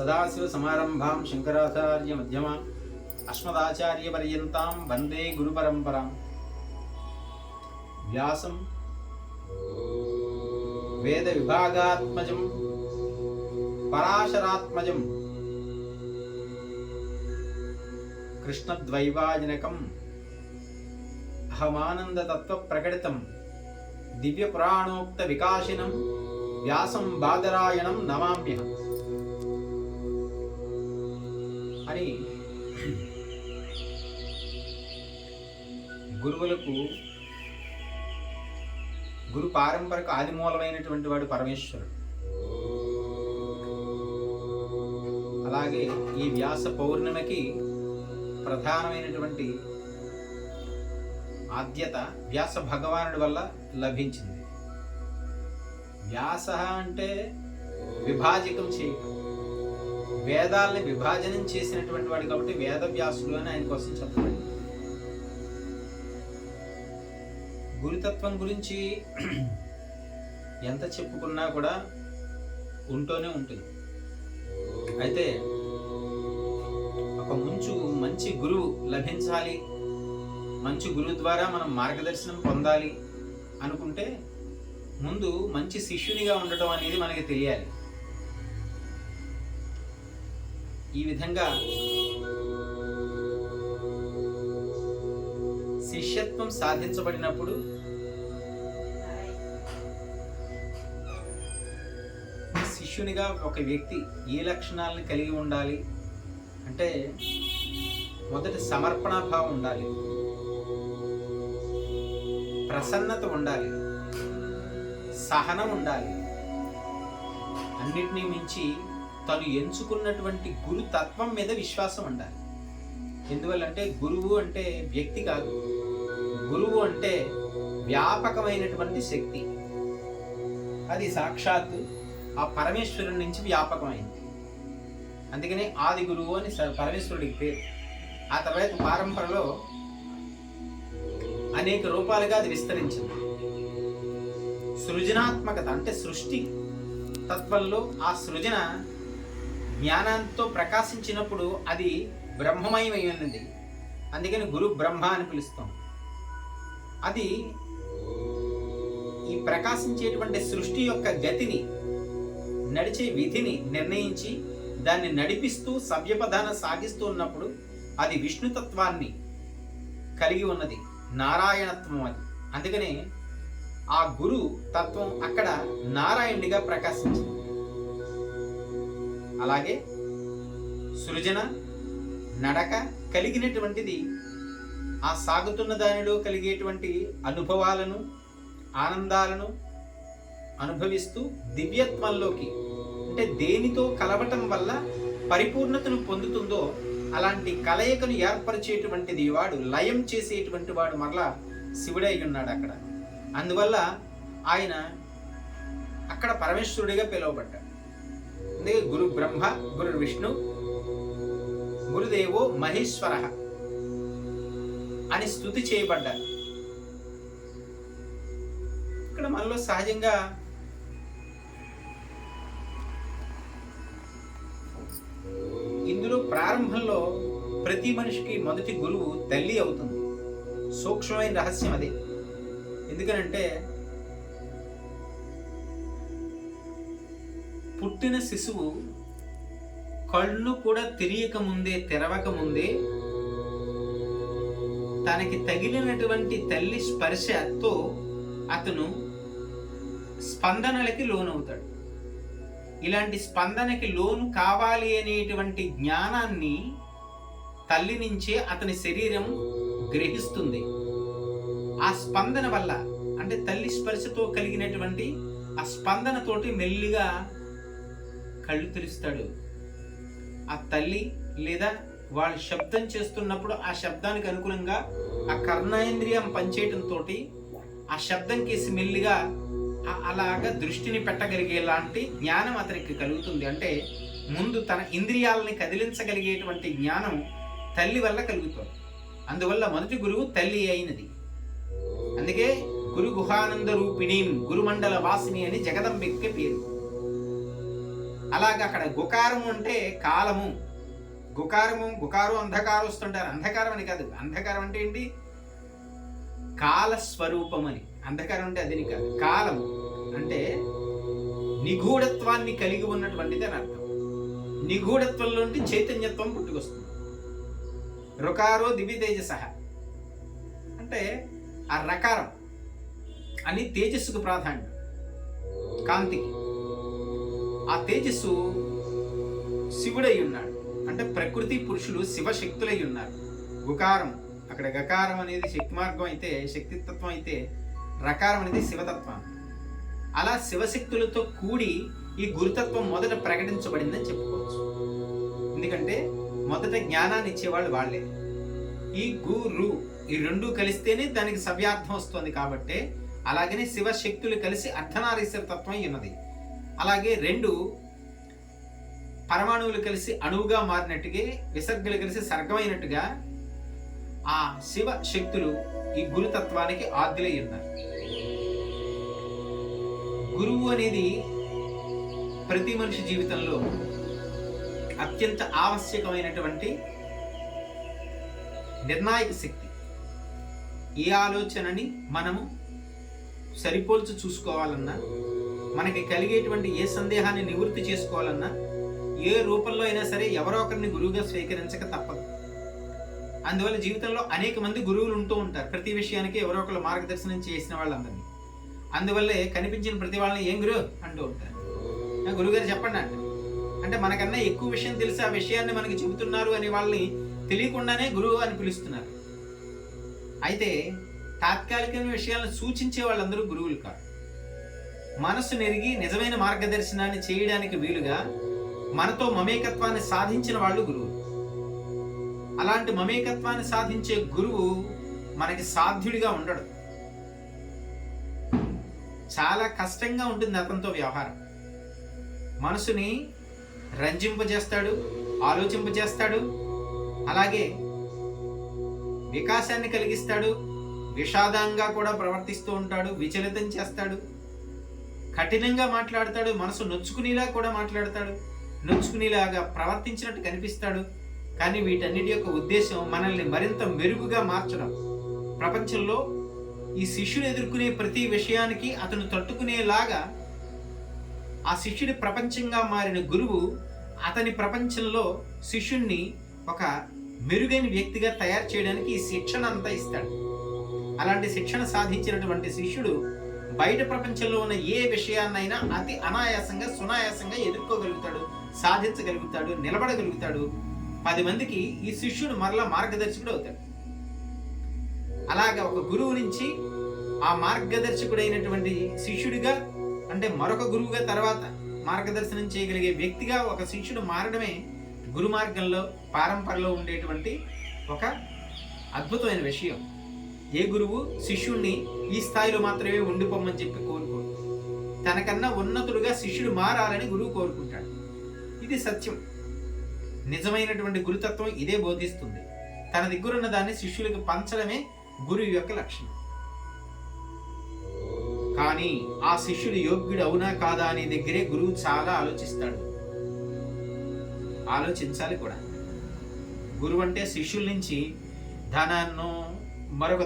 సదాశివసమారంభాం శంకరాచార్యమధ్యమాం అస్మదాచార్యపర్యంతాం వందే గురుపరంపరాం. వ్యాసం వేద విభాగాత్మజం పరాశరాత్మజం కృష్ణద్వైవాజనకం అహమానందతత్వ ప్రకటితం దివ్యపురాణోక్త వికాసినం వ్యాసం బాదరాయణం నమామ్యహం అని గురువులకు గురు పారంపరకు ఆదిమూలమైనటువంటి వాడు పరమేశ్వరుడు. అలాగే ఈ వ్యాస పౌర్ణమికి ప్రధానమైనటువంటి ఆద్యత వ్యాస భగవానుడి వల్ల లభించింది. వ్యాస అంటే విభాజకం చేయటం, వేదాలని విభాజనం చేసినటువంటి వాడు కాబట్టి వేద వ్యాసుడు అని ఆయన కోసం చెప్పబడింది. గురుతత్వం గురించి ఎంత చెప్పుకున్నా కూడా ఉంటూనే ఉంటుంది. అయితే ఒక మంచి గురువు లభించాలి, మంచి గురువు ద్వారా మనం మార్గదర్శనం పొందాలి అనుకుంటే ముందు మంచి శిష్యునిగా ఉండటం అనేది మనకి తెలియాలి. ఈ విధంగా శిష్యత్వం సాధించబడినప్పుడు శిష్యునిగా ఒక వ్యక్తి ఏ లక్షణాలను కలిగి ఉండాలి అంటే మొదటి సమర్పణాభావం ఉండాలి, ప్రసన్నత ఉండాలి, సహనం ఉండాలి. అన్నిటినీ మించి తను ఎంచుకున్నటువంటి గురు తత్వం మీద విశ్వాసం ఉండాలి. ఎందువల్లంటే గురువు అంటే వ్యక్తి కాదు, గురువు అంటే వ్యాపకమైనటువంటి శక్తి. అది సాక్షాత్తు ఆ పరమేశ్వరుడి నుంచి వ్యాపకమైంది. అందుకనే ఆది గురువు అని పరమేశ్వరుడికి పేరు. ఆ తర్వాత పరంపరలో అనేక రూపాలుగా అది విస్తరించింది. సృజనాత్మకత అంటే సృష్టి తత్వంలో ఆ సృజన జ్ఞానంతో ప్రకాశించినప్పుడు అది బ్రహ్మమయమైనది. అందుకని గురు బ్రహ్మ అని పిలుస్తాం. అది ఈ ప్రకాశించేటువంటి సృష్టి యొక్క గతిని, నడిచే విధిని నిర్ణయించి దాన్ని నడిపిస్తూ సవ్యపదాన సాగిస్తూ ఉన్నప్పుడు అది విష్ణుతత్వాన్ని కలిగి ఉన్నది, నారాయణత్వం అది. అందుకనే ఆ గురు తత్వం అక్కడ నారాయణుడిగా ప్రకాశించింది. అలాగే సృజన నడక కలిగినటువంటిది ఆ సాగుతున్న దానిలో కలిగేటువంటి అనుభవాలను, ఆనందాలను అనుభవిస్తూ దివ్యత్వంలోకి అంటే దేనితో కలవటం వల్ల పరిపూర్ణతను పొందుతుందో అలాంటి కలయికను ఏర్పరిచేటువంటిది వాడు, లయం చేసేటువంటి వాడు మరలా శివుడై ఉన్నాడు అక్కడ. అందువల్ల ఆయన అక్కడ పరమేశ్వరుడిగా పిలువబడ్డాడు. అందుకే గురు బ్రహ్మ, గురు విష్ణు, గురుదేవో మహేశ్వర అని స్తుతి చేయబడ్డారు. ఇక్కడ మనలో సహజంగా ఇందులో ప్రారంభంలో ప్రతి మనిషికి మొదటి గురువు తల్లి అవుతుంది. సూక్ష్మమైన రహస్యం అదే. ఎందుకనంటే పుట్టిన శిశువు కళ్ళు కూడా తెరవక ముందే తనకి తగిలినటువంటి తల్లి స్పర్శతో అతను స్పందనలకి లోనవుతాడు. ఇలాంటి స్పందనకి లోను కావాలి అనేటువంటి జ్ఞానాన్ని తల్లి నుంచే అతని శరీరం గ్రహిస్తుంది. ఆ స్పందన వల్ల అంటే తల్లి స్పర్శతో కలిగినటువంటి ఆ స్పందనతోటి మెల్లిగా కళ్ళు తెరుస్తాడు. ఆ తల్లి లేదా వాళ్ళు శబ్దం చేస్తున్నప్పుడు ఆ శబ్దానికి అనుగుణంగా ఆ కర్ణేంద్రియం పనిచేయటంతో ఆ శబ్దం కేసి మెల్లిగా అలాగా దృష్టిని పెట్టగలిగేలాంటి జ్ఞానం అతనికి కలుగుతుంది. అంటే ముందు తన ఇంద్రియాలని కదిలించగలిగేటువంటి జ్ఞానం తల్లి వల్ల కలుగుతుంది. అందువల్ల మొదటి గురువు తల్లి అయినది. అందుకే గురు గుహానంద రూపిణీం గురుమండల వాసిని అని జగదంబికి పేరు. అలాగా అక్కడ గుకారము అంటే కాలము, గుకారు అంధకారం వస్తుంటారు. అంధకారం అని కాదు, అంధకారం అంటే ఏంటి? కాల స్వరూపం అని. అంధకారం అంటే అదని కాదు, కాలము అంటే నిగూఢత్వాన్ని కలిగి ఉన్నటువంటిది అని అర్థం. నిగూఢత్వంలో నుండి చైతన్యత్వం పుట్టుకొస్తుంది. రుకారో దివి తేజస అంటే ఆ రకారం అని తేజస్సుకు ప్రాధాన్యం, కాంతికి. ఆ తేజస్సు శివుడై ఉన్నాడు, అంటే ప్రకృతి పురుషులు శివశక్తులై ఉన్నారు. గుకారం అక్కడ గకారం అనేది శక్తి మార్గం అయితే, శక్తితత్వం అయితే, రకారం అనేది శివతత్వం. అలా శివశక్తులతో కూడి ఈ గురుతత్వం మొదట ప్రకటించబడిందని చెప్పుకోవచ్చు. ఎందుకంటే మొదట జ్ఞానాన్ని ఇచ్చేవాళ్ళు వాళ్ళే. ఈ గురు ఈ రెండు కలిస్తేనే దానికి సవ్యార్థం వస్తుంది. కాబట్టి అలాగనే శివశక్తులు కలిసి అర్ధనారీశ్వర తత్వం ఉన్నది. అలాగే రెండు పరమాణువులు కలిసి అణువుగా మారినట్టుగా, విసర్గలు కలిసి సర్గమైనట్టుగా ఆ శివ శక్తులు ఈ గురుతత్వానికి ఆద్యులై ఉన్నారు. గురువు అనేది ప్రతి మనిషి జీవితంలో అత్యంత ఆవశ్యకమైనటువంటి నిర్ణాయక శక్తి. ఏ ఆలోచనని మనము సరిపోల్చి చూసుకోవాలన్నా, మనకి కలిగేటువంటి ఏ సందేహాన్ని నివృత్తి చేసుకోవాలన్నా, ఏ రూపంలో అయినా సరే ఎవరో ఒకరిని గురువుగా స్వీకరించక తప్పదు. అందువల్ల జీవితంలో అనేక మంది గురువులు ఉంటూ ఉంటారు. ప్రతి విషయానికి ఎవరో ఒకరు మార్గదర్శనం చేసిన వాళ్ళందరినీ. అందువల్లే కనిపించిన ప్రతి వాళ్ళని ఏం గురువు అంటూ ఉంటారు. గురువుగారు చెప్పండి అంటే మనకన్నా ఎక్కువ విషయం తెలిసి ఆ విషయాన్ని మనకి చెబుతున్నారు అని వాళ్ళని తెలియకుండానే గురువు అని పిలుస్తున్నారు. అయితే తాత్కాలికమైన విషయాలను సూచించే వాళ్ళందరూ గురువులు కాదు. మనస్సు నెరిగి నిజమైన మార్గదర్శనాన్ని చేయడానికి వీలుగా మనతో మమేకత్వాన్ని సాధించిన వాళ్ళు గురువు. అలాంటి మమేకత్వాన్ని సాధించే గురువు మనకి సాధ్యుడిగా ఉండడు. చాలా కష్టంగా ఉంటుంది అతనితో వ్యవహారం. మనసుని రంజింపజేస్తాడు, ఆలోచింపజేస్తాడు, అలాగే వికాసాన్ని కలిగిస్తాడు, విషాదంగా కూడా ప్రవర్తిస్తూ ఉంటాడు, విచలితం చేస్తాడు, కఠినంగా మాట్లాడతాడు, మనసు నొచ్చుకునేలా కూడా మాట్లాడతాడు, నొచ్చుకునేలాగా ప్రవర్తించినట్టు కనిపిస్తాడు. కానీ వీటన్నిటి యొక్క ఉద్దేశం మనల్ని మరింత మెరుగుగా మార్చడం. ప్రపంచంలో ఈ శిష్యుడు ఎదుర్కొనే ప్రతి విషయానికి అతను తట్టుకునేలాగా ఆ శిష్యుడి ప్రపంచంగా మారిన గురువు అతని ప్రపంచంలో శిష్యుణ్ణి ఒక మెరుగైన వ్యక్తిగా తయారు చేయడానికి ఈ శిక్షణ అంతా ఇస్తాడు. అలాంటి శిక్షణ సాధించినటువంటి శిష్యుడు బయట ప్రపంచంలో ఉన్న ఏ విషయాన్నైనా అతి అనాయాసంగా, సునాయాసంగా ఎదుర్కోగలుగుతాడు, సాధించగలుగుతాడు, నిలబడగలుగుతాడు. 10 మందికి ఈ శిష్యుడు మరలా మార్గదర్శకుడు అవుతాడు. అలాగా ఒక గురువు నుంచి ఆ మార్గదర్శకుడైనటువంటి శిష్యుడిగా, అంటే మరొక గురువుగా తర్వాత మార్గదర్శనం చేయగలిగే వ్యక్తిగా ఒక శిష్యుడు మారడమే గురు మార్గంలో, పారంపరలో ఉండేటువంటి ఒక అద్భుతమైన విషయం. ఏ గురువు శిష్యుణ్ణి ఈ స్థాయిలో మాత్రమే ఉండిపోమని చెప్పి కోరుకోడు. తనకన్నా ఉన్నతుడుగా శిష్యుడు మారాలని గురువు కోరుకుంటాడు. ఇది సత్యం. నిజమైనటువంటి గురుతత్వం ఇదే బోధిస్తుంది. తన దగ్గరున్న దాన్ని శిష్యులకు పంచడమే గురువు యొక్క లక్షణం. కానీ ఆ శిష్యుడు యోగ్యుడు అవునా కాదా అనే దగ్గరే గురువు చాలా ఆలోచిస్తాడు. ఆలోచించాలి కూడా. గురువు అంటే శిష్యుల నుంచి ధనాన్నో మరొక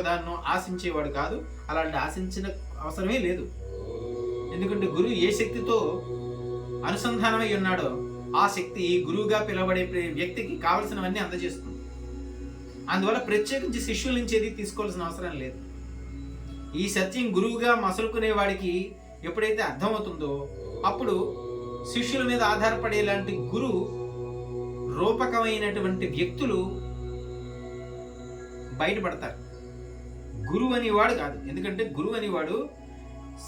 దాన్నో ఆశించేవాడు కాదు. అలాంటి ఆశించిన అవసరమే లేదు. ఎందుకంటే గురువు ఏ శక్తితో అనుసంధానమై ఉన్నాడో ఆ శక్తి ఈ గురువుగా పిలువబడే వ్యక్తికి కావలసినవన్నీ అందజేస్తుంది. అందువల్ల ప్రత్యేకించి శిష్యుల నుంచి ఏది తీసుకోవాల్సిన అవసరం లేదు. ఈ సత్యం గురువుగా మసలుకునే వాడికి ఎప్పుడైతే అర్థమవుతుందో అప్పుడు శిష్యుల మీద ఆధారపడేలాంటి గురు రూపకమైనటువంటి వ్యక్తులు బయటపడతారు. గురువు అనేవాడు కాదు. ఎందుకంటే గురువు అనేవాడు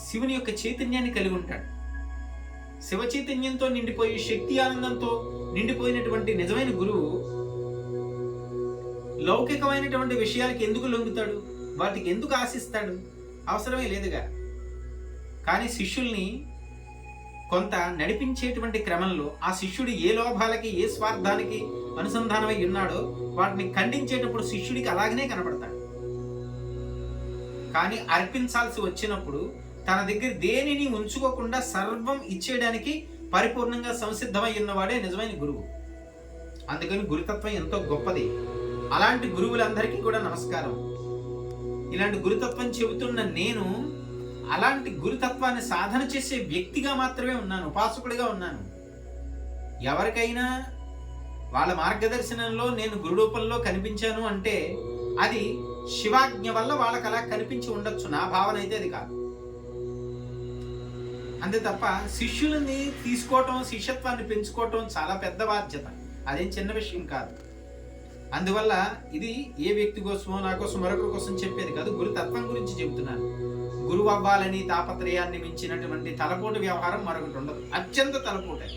శివుని యొక్క చైతన్యాన్ని కలిగి ఉంటాడు. శివ చైతన్యంతో నిండిపోయి, శక్తి ఆనందంతో నిండిపోయినటువంటి నిజమైన గురువు లౌకికమైనటువంటి విషయాలకి ఎందుకు లొంగుతాడు? వాటికి ఎందుకు ఆశిస్తాడు? అవసరమే లేదుగా. కానీ శిష్యుల్ని కొంత నడిపించేటువంటి క్రమంలో ఆ శిష్యుడు ఏ లోభాలకి, ఏ స్వార్థానికి అనుసంధానమై ఉన్నాడో వాటిని ఖండించేటప్పుడు శిష్యుడికి అలాగనే కనబడతాడు. కానీ అర్పించాల్సి వచ్చినప్పుడు తన దగ్గర దేనిని ఉంచుకోకుండా సర్వం ఇచ్చేయడానికి పరిపూర్ణంగా సంసిద్ధమై ఉన్నవాడే నిజమైన గురువు. అందుకని గురుతత్వం ఎంతో గొప్పది. అలాంటి గురువులందరికీ కూడా నమస్కారం. ఇలాంటి గురుతత్వం చెబుతున్న నేను అలాంటి గురుతత్వాన్ని సాధన చేసే వ్యక్తిగా మాత్రమే ఉన్నాను, ఉపాసకుడిగా ఉన్నాను. ఎవరికైనా వాళ్ళ మార్గదర్శనంలో నేను గురు రూపంలో కనిపించాను అంటే అది శివాజ్ఞ వల్ల వాళ్ళకి అలా కనిపించి ఉండొచ్చు. నా భావన అయితే అది కాదు. అంతే తప్ప శిష్యులని తీసుకోవటం, శిష్యత్వాన్ని పెంచుకోవటం చాలా పెద్ద బాధ్యత. అదేం చిన్న విషయం కాదు. అందువల్ల ఇది ఏ వ్యక్తి కోసమో నా కోసం మరొకరి కోసం చెప్పేది కాదు, గురుతత్వం గురించి చెబుతున్నాను. గురువు అవ్వాలని తాపత్రయాన్ని మించినటువంటి తలపోటు వ్యవహారం మరొకటి ఉండదు. అత్యంత తలపోటే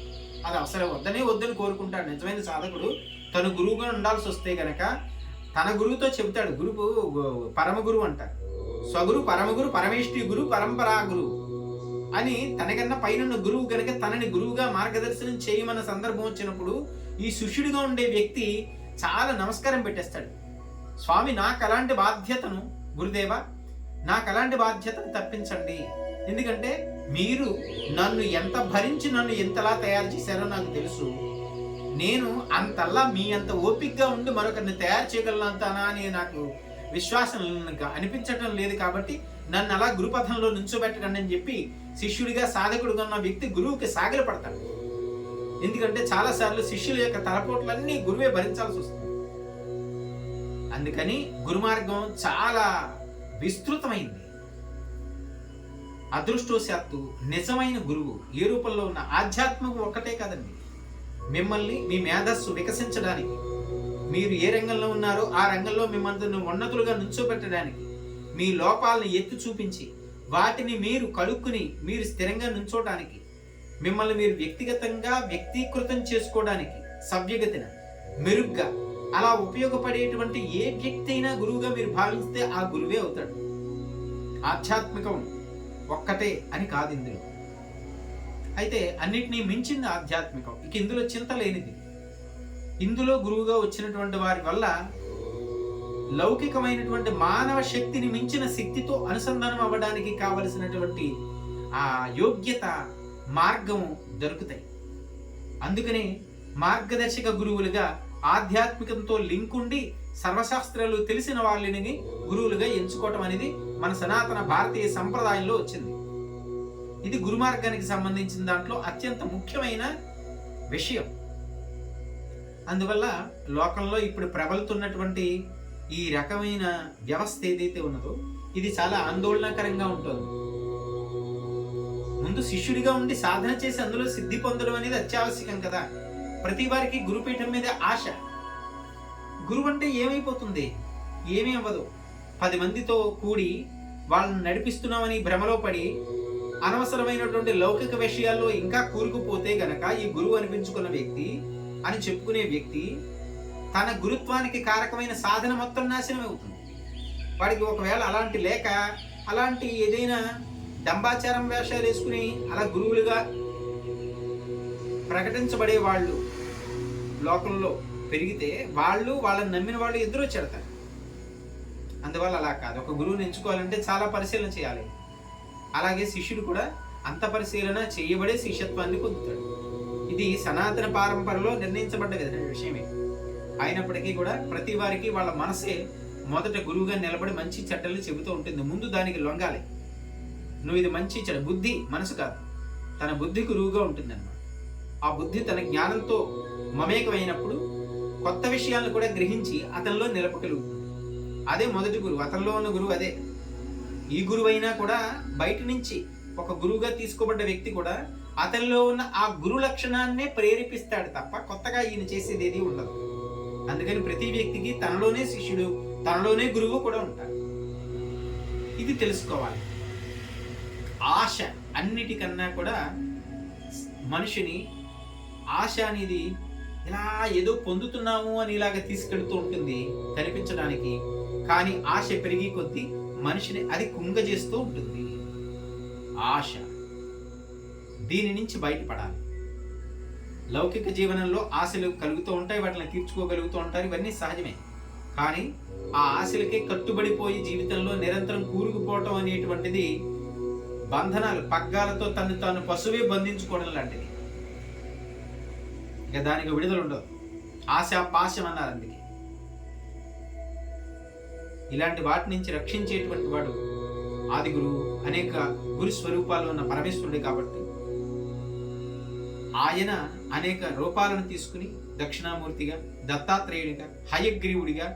అది అసలు వద్దని కోరుకుంటాడు నిజమైన సాధకుడు. తను గురువుగా ఉండాల్సి వస్తే గనక తన గురువుతో చెబుతాడు. గురువు పరమగురు అంటారు. స్వగురు, పరమగురు, పరమేష్ఠి గురు, పరంపరా గురువు అని తనకన్నా పైన గురువు గనక తనని గురువుగా మార్గదర్శనం చేయమన్న సందర్భం వచ్చినప్పుడు ఈ శిష్యుడిగా ఉండే వ్యక్తి చాలా నమస్కారం పెట్టేస్తాడు. స్వామి, నాకు అలాంటి బాధ్యతను, గురుదేవా నాకు అలాంటి బాధ్యతను తప్పించండి. ఎందుకంటే మీరు నన్ను ఎంత భరించి నన్ను ఎంతలా తయారు చేశారో నాకు తెలుసు. నేను అంతల్లా మీ అంత ఓపికగా ఉండి మరొకరిని తయారు చేయగలనంతానా అని నాకు విశ్వాసం అనిపించటం లేదు. కాబట్టి నన్ను అలా గురుపథంలో నుంచోబెట్టకండి అని చెప్పి శిష్యుడిగా సాధకుడిగా ఉన్న వ్యక్తి గురువుకి సాగిల పడతాడు. ఎందుకంటే చాలాసార్లు శిష్యుల యొక్క తలపోట్లన్నీ గురువే భరించాల్సి వస్తుంది. అందుకని గురుమార్గం చాలా విస్తృతమైంది. అదృష్టవశాత్తు నిజమైన గురువు ఏ రూపంలో ఉన్న ఆధ్యాత్మికం ఒక్కటే కాదండి. మిమ్మల్ని మీ మేధస్సు వికసించడానికి, మీరు ఏ రంగంలో ఉన్నారో ఆ రంగంలో మిమ్మల్ని ఉన్నతులుగా నుంచోబెట్టడానికి, మీ లోపాలను ఎత్తి చూపించి వాటిని మీరు కడుక్కుని మీరు స్థిరంగా నుంచోటానికి, మిమ్మల్ని మీరు వ్యక్తిగతంగా వ్యక్తీకృతం చేసుకోవడానికి, సవ్యగతిన మెరుగ్గా అలా ఉపయోగపడేటువంటి ఏ వ్యక్తి అయినా గురువుగా మీరు భావిస్తే ఆ గురువే అవుతాడు. ఆధ్యాత్మికం ఒక్కటే అని కాదు ఇందులో. అయితే అన్నిటినీ మించింది ఆధ్యాత్మికం. ఇక ఇందులో చింత లేనిది. ఇందులో గురువుగా వచ్చినటువంటి వారి వల్ల లౌకికమైనటువంటి మానవ శక్తిని మించిన శక్తితో అనుసంధానం అవ్వడానికి కావలసినటువంటి ఆ యోగ్యత, మార్గము దొరుకుతాయి. అందుకనే మార్గదర్శక గురువులుగా ఆధ్యాత్మికంతో లింక్ ఉండి సర్వశాస్త్రాలు తెలిసిన వాళ్ళని గురువులుగా ఎంచుకోవటం అనేది మన సనాతన భారతీయ సంప్రదాయంలో వచ్చింది. ఇది గురు మార్గానికి సంబంధించిన దాంట్లో అత్యంత ముఖ్యమైన విషయం. అందువల్ల లోకంలో ఇప్పుడు ప్రబలుతున్నటువంటి ఈ రకమైన వ్యవస్థ ఏదైతే ఉన్నదో ఇది చాలా ఆందోళనకరంగా ఉంటుంది. ముందు శిష్యుడిగా ఉండి సాధన చేసి అందులో సిద్ధి పొందడం అనేది అత్యావశ్యకం కదా. ప్రతి వారికి గురుపీఠం మీద ఆశ. గురువు అంటే ఏమైపోతుంది? ఏమీ అవ్వదు. 10 మందితో కూడి వాళ్ళని నడిపిస్తున్నామని భ్రమలో పడి అనవసరమైనటువంటి లౌకిక విషయాల్లో ఇంకా కూరుకుపోతే గనక ఈ గురువు అనిపించుకున్న వ్యక్తి అని చెప్పుకునే వ్యక్తి తన గురుత్వానికి కారకమైన సాధన మొత్తం నాశనం అవుతుంది. వాడికి ఒకవేళ అలాంటి లేక అలాంటి ఏదైనా దంబాచారం వేషాలు వేసుకుని అలా గురువులుగా ప్రకటించబడే వాళ్ళు లోకంలో పెరిగితే వాళ్ళని నమ్మిన వాళ్ళు ఎదురు చెడతారు. అందువల్ల అలా కాదు. ఒక గురువుని ఎంచుకోవాలంటే చాలా పరిశీలన చేయాలి. అలాగే శిష్యుడు కూడా అంత పరిశీలన చేయబడే శిష్యత్వాన్ని పొందుతాడు. ఇది సనాతన పరంపరలో నిర్ణయించబడ్డ విషయమే. అయినప్పటికీ కూడా ప్రతి వారికి వాళ్ళ మనసే మొదట గురువుగా నిలబడి మంచి చెడ్డలు చెబుతూ ఉంటుంది. ముందు దానికి లొంగాలి. నువ్వు ఇది మంచి చెడ్డ బుద్ధి, మనసు కాదు, తన బుద్ధి గురువుగా ఉంటుంది అన్నమాట. ఆ బుద్ధి తన జ్ఞానంతో మమేకమైనప్పుడు కొత్త విషయాలను కూడా గ్రహించి అతనిలో నిలపగలుగుతుంది. అదే మొదటి గురువు. అతనిలో ఉన్న గురువు అదే. ఈ గురువు అయినా కూడా బయట నుంచి ఒక గురువుగా తీసుకోబడ్డ వ్యక్తి కూడా అతనిలో ఉన్న ఆ గురు లక్షణాన్నే ప్రేరేపిస్తాడు తప్ప కొత్తగా ఈయన చేసేది ఏది ఉండదు. అందుకని ప్రతి వ్యక్తికి తనలోనే శిష్యుడు, తనలోనే గురువు కూడా ఉంటారు. ఇది తెలుసుకోవాలి. ఆశ అన్నిటికన్నా కూడా మనిషిని ఆశ అనేది ఇలా ఏదో పొందుతున్నాము అని ఇలాగ తీసుకెడుతూ ఉంటుంది కనిపించడానికి. కానీ ఆశ పెరిగి కొద్దీ మనిషిని అది కుంగజేస్తూ ఉంటుంది. ఆశ, దీని నుంచి బయటపడాలి. లౌకిక జీవనంలో ఆశలు కలుగుతూ ఉంటాయి, వాటిని తీర్చుకోగలుగుతూ ఉంటారు, ఇవన్నీ సహజమే. కానీ ఆ ఆశలకే కట్టుబడిపోయి జీవితంలో నిరంతరం కూరుకుపోవటం అనేటువంటిది బంధనాలు, పగ్గాలతో తను తాను పశువే బంధించుకోవడం లాంటిది. ఇక దానికి విడుదల ఉండదు. ఆశ పాశం అన్నారు అందుకే. ఇలాంటి వాటి నుంచి రక్షించేటువంటి వాడు ఆది గురువు, అనేక గురు స్వరూపాలు ఉన్న పరమేశ్వరుడే కాబట్టి ఆయన అనేక రూపాలను తీసుకుని దక్షిణామూర్తిగా, దత్తాత్రేయుడిగా, హయగ్రీవుడిగా,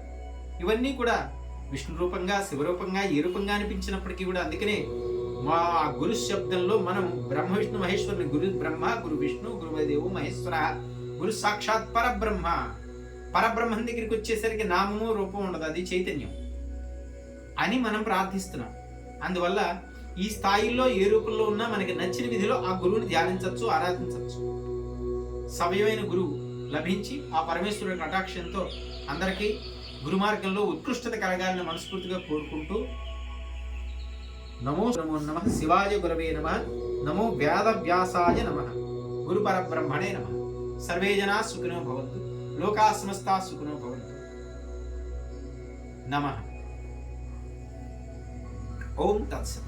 ఇవన్నీ కూడా విష్ణు రూపంగా, శివరూపంగా, ఏ రూపంగా అనిపించినప్పటికీ కూడా అందుకనే మా గురు శబ్దంలో మనం బ్రహ్మ విష్ణు మహేశ్వరుని గురు బ్రహ్మ, గురు విష్ణు, గురుదేవు మహేశ్వర, గురు సాక్షాత్ పరబ్రహ్మ. పరబ్రహ్మం దగ్గరికి వచ్చేసరికి నామము రూపం ఉండదు, అది చైతన్యం అని మనం ప్రార్థిస్తున్నాం. అందువల్ల ఈ స్థాయిలో ఏ రూపంలో ఉన్నా మనకి నచ్చిన విధిలో ఆ గురువుని ధ్యానించవచ్చు, ఆరాధించవచ్చు. సవ్యమైన గురువు లభించి ఆ పరమేశ్వరుడి కటాక్షంతో అందరికీ గురు మార్గంలో ఉత్కృష్టత కలగాలని మనస్ఫూర్తిగా కోరుకుంటూ నమో నమః శివాయ గురవే నమః, నమో వేద వ్యాసాయ నమః, గురు పరబ్రహ్మణే నమః. సర్వే జనా సుఖినో భవంతు, లోకా సమస్తా సుఖినో భవంతు. నమః. ఓం తత్సత్.